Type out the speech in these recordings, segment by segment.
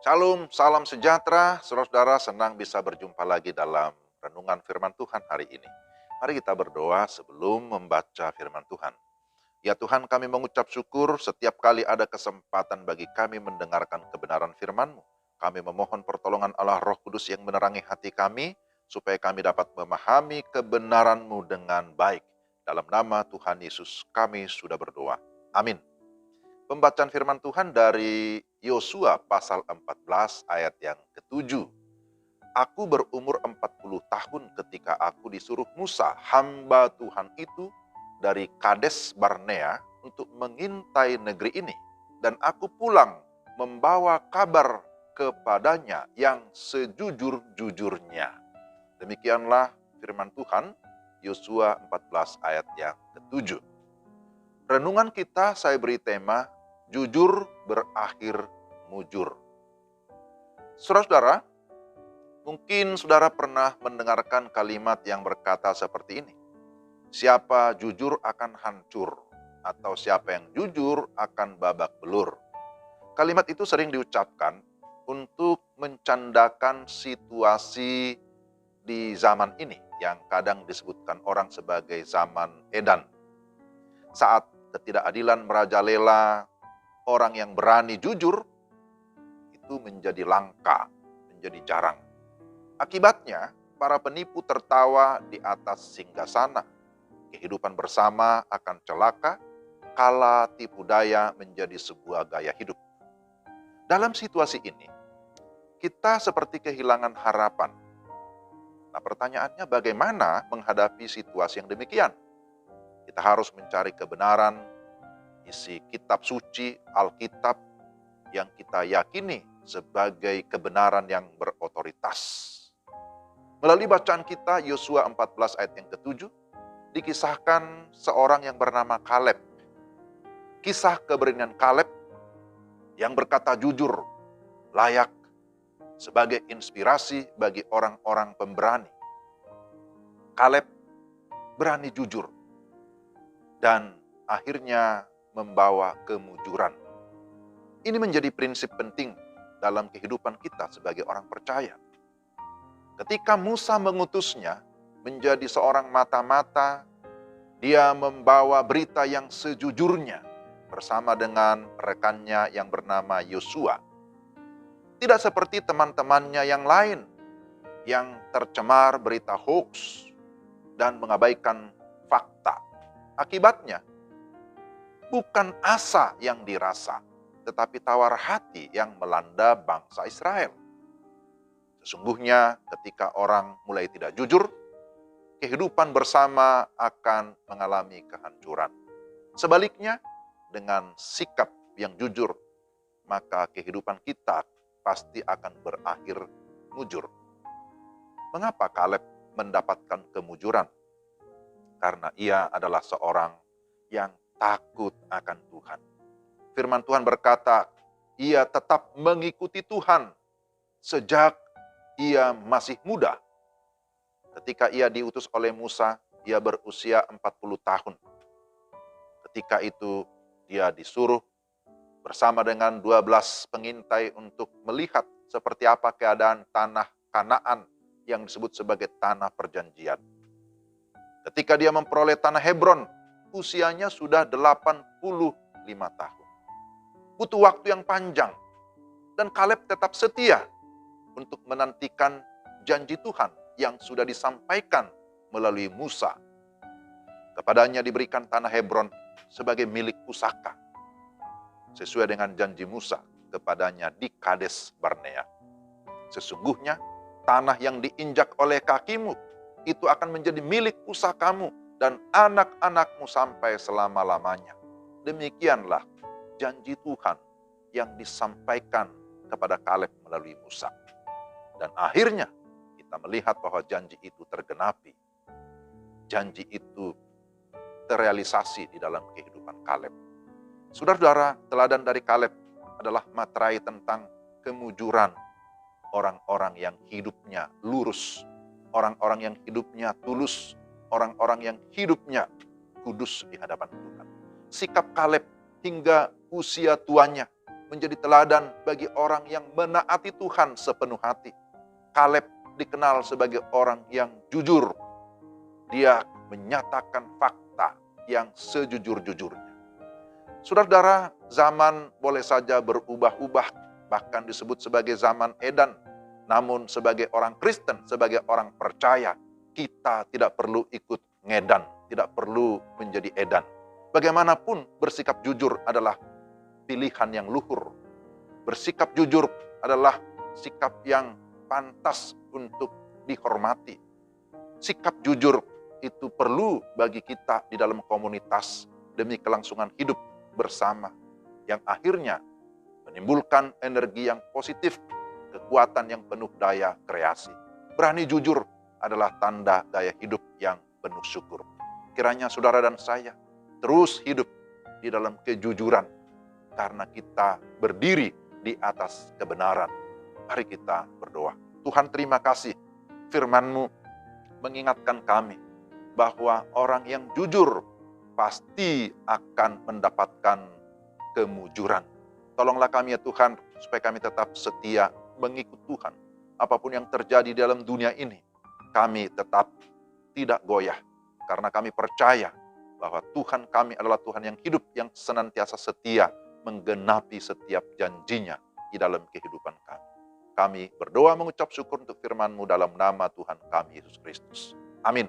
Shalom, salam sejahtera. Saudara-saudara, senang bisa berjumpa lagi dalam renungan firman Tuhan hari ini. Mari kita berdoa sebelum membaca firman Tuhan. Ya Tuhan, kami mengucap syukur setiap kali ada kesempatan bagi kami mendengarkan kebenaran firman-Mu. Kami memohon pertolongan Allah Roh Kudus yang menerangi hati kami, supaya kami dapat memahami kebenaran-Mu dengan baik. Dalam nama Tuhan Yesus kami sudah berdoa. Amin. Pembacaan firman Tuhan dari Yosua pasal 14 ayat yang ke-7. Aku berumur 40 tahun ketika aku disuruh Musa, hamba Tuhan itu, dari Kades Barnea untuk mengintai negeri ini. Dan aku pulang membawa kabar kepadanya yang sejujur-jujurnya. Demikianlah firman Tuhan, Yosua 14 ayat yang ke-7. Renungan kita saya beri tema, jujur berakhir mujur. Saudara-saudara, mungkin saudara pernah mendengarkan kalimat yang berkata seperti ini. Siapa jujur akan hancur, atau siapa yang jujur akan babak belur. Kalimat itu sering diucapkan untuk mencandakan situasi di zaman ini yang kadang disebutkan orang sebagai zaman edan. Saat ketidakadilan merajalela, orang yang berani jujur itu menjadi langka, menjadi jarang. Akibatnya, para penipu tertawa di atas singgasana. Kehidupan bersama akan celaka, kala tipu daya menjadi sebuah gaya hidup. Dalam situasi ini, kita seperti kehilangan harapan. Nah, pertanyaannya bagaimana menghadapi situasi yang demikian? Kita harus mencari kebenaran, isi kitab suci, Alkitab, yang kita yakini sebagai kebenaran yang berotoritas. Melalui bacaan kita, Yosua 14 ayat yang ke-7, dikisahkan seorang yang bernama Kaleb. Kisah keberanian Kaleb yang berkata jujur, layak sebagai inspirasi bagi orang-orang pemberani. Kaleb berani jujur dan akhirnya membawa kemujuran. Ini menjadi prinsip penting dalam kehidupan kita sebagai orang percaya. Ketika Musa mengutusnya menjadi seorang mata-mata, dia membawa berita yang sejujurnya bersama dengan rekannya yang bernama Yosua. Tidak seperti teman-temannya yang lain yang tercemar berita hoax dan mengabaikan fakta. Akibatnya, bukan asa yang dirasa, tetapi tawar hati yang melanda bangsa Israel. Sesungguhnya ketika orang mulai tidak jujur, kehidupan bersama akan mengalami kehancuran. Sebaliknya, dengan sikap yang jujur, maka kehidupan kita pasti akan berakhir mujur. Mengapa Kaleb mendapatkan kemujuran? Karena ia adalah seorang yang takut akan Tuhan. Firman Tuhan berkata, ia tetap mengikuti Tuhan sejak ia masih muda. Ketika ia diutus oleh Musa, ia berusia 40 tahun. Ketika itu dia disuruh bersama dengan 12 pengintai untuk melihat seperti apa keadaan tanah Kanaan yang disebut sebagai tanah perjanjian. Ketika dia memperoleh tanah Hebron, usianya sudah 85 tahun. Butuh waktu yang panjang. Dan Kaleb tetap setia untuk menantikan janji Tuhan yang sudah disampaikan melalui Musa. Kepadanya diberikan tanah Hebron sebagai milik pusaka, sesuai dengan janji Musa kepadanya di Kades Barnea. Sesungguhnya tanah yang diinjak oleh kakimu itu akan menjadi milik pusakamu dan anak-anakmu sampai selama-lamanya. Demikianlah janji Tuhan yang disampaikan kepada Kaleb melalui Musa. Dan akhirnya kita melihat bahwa janji itu tergenapi. Janji itu terrealisasi di dalam kehidupan Kaleb. Saudara-saudara, teladan dari Kaleb adalah materai tentang kemujuran orang-orang yang hidupnya lurus, orang-orang yang hidupnya tulus, orang-orang yang hidupnya kudus di hadapan Tuhan. Sikap Kaleb hingga usia tuanya menjadi teladan bagi orang yang menaati Tuhan sepenuh hati. Kaleb dikenal sebagai orang yang jujur. Dia menyatakan fakta yang sejujur-jujurnya. Saudara-saudara, zaman boleh saja berubah-ubah, bahkan disebut sebagai zaman edan. Namun sebagai orang Kristen, sebagai orang percaya, kita tidak perlu ikut ngedan, tidak perlu menjadi edan. Bagaimanapun bersikap jujur adalah pilihan yang luhur. Bersikap jujur adalah sikap yang pantas untuk dihormati. Sikap jujur itu perlu bagi kita di dalam komunitas demi kelangsungan hidup bersama yang akhirnya menimbulkan energi yang positif, kekuatan yang penuh daya kreasi. Berani jujur adalah tanda daya hidup yang penuh syukur. Kiranya saudara dan saya terus hidup di dalam kejujuran karena kita berdiri di atas kebenaran. Mari kita berdoa. Tuhan, terima kasih firman-Mu mengingatkan kami bahwa orang yang jujur pasti akan mendapatkan kemujuran. Tolonglah kami ya Tuhan, supaya kami tetap setia mengikut Tuhan. Apapun yang terjadi dalam dunia ini, kami tetap tidak goyah. Karena kami percaya bahwa Tuhan kami adalah Tuhan yang hidup, yang senantiasa setia, menggenapi setiap janjinya di dalam kehidupan kami. Kami berdoa mengucap syukur untuk firman-Mu dalam nama Tuhan kami, Yesus Kristus. Amin.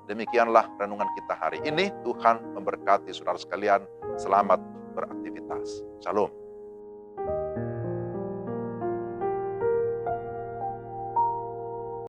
Demikianlah renungan kita hari ini. Tuhan memberkati saudara sekalian. Selamat beraktivitas. Shalom.